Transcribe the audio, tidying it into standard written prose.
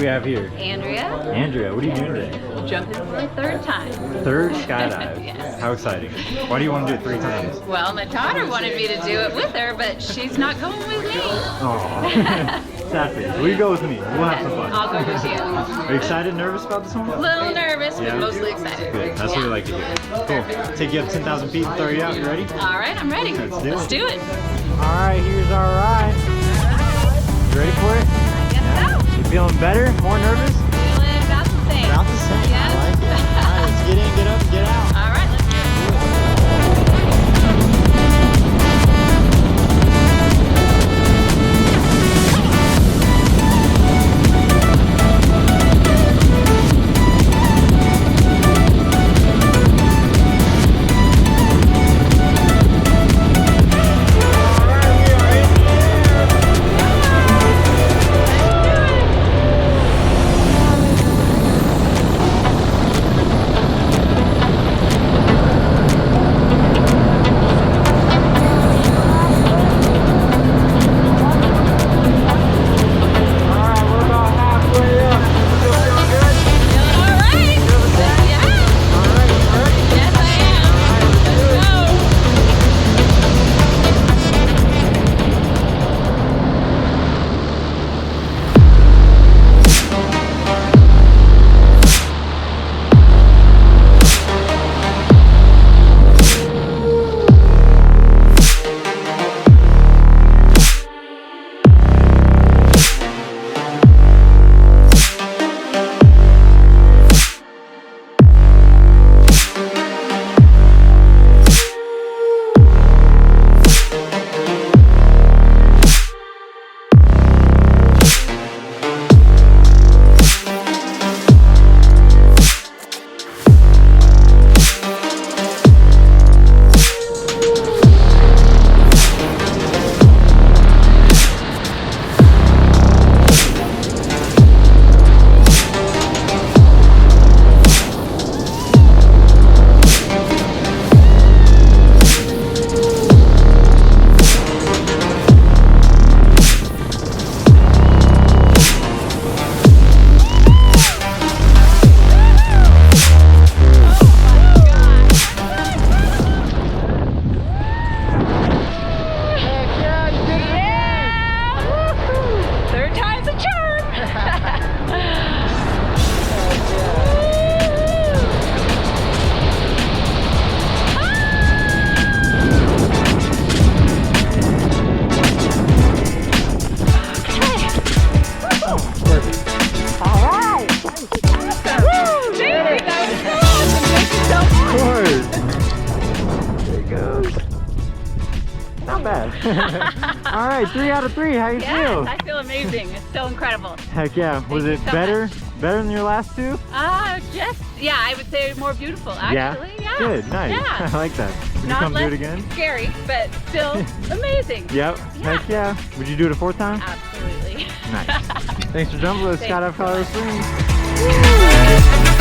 we have here? Andrea. Andrea, what are you doing today? Jumping for a third time. Third skydive. Yes. How exciting. Why do you want to do it 3 times? Well, my daughter wanted me to do it with her, but she's not going with me. Oh. Sad face. Will you go with me? We'll have some fun. I'll go with you. Are you excited, nervous about this one? A little nervous, Yeah? but mostly excited. Good. That's what we like to hear. Cool. Take you up 10,000 feet and throw you out. You ready? All right, I'm ready. Let's do Let's it. do it. All right, here's our ride. You ready for it? I guess so. You feeling better? More nervous? Feeling about the same. About the same. Yeah. I like it. All right, let's get in, get up, and get out. All right, let's do it. Not bad. All right, 3 out of 3. How you feel? I feel amazing. It's so incredible. Heck yeah. Was it Thank you so better? much. Better than your last 2? Yeah, I would say more beautiful, actually. Yeah. Good, nice. Yeah. I like that. Would you Not come do less it again? scary, but still amazing. Yep. Yeah. Heck yeah. Would you do it a 4th time? Absolutely. Nice. Thanks for jumping with us, Thank Skydive you so Colorado much. Springs.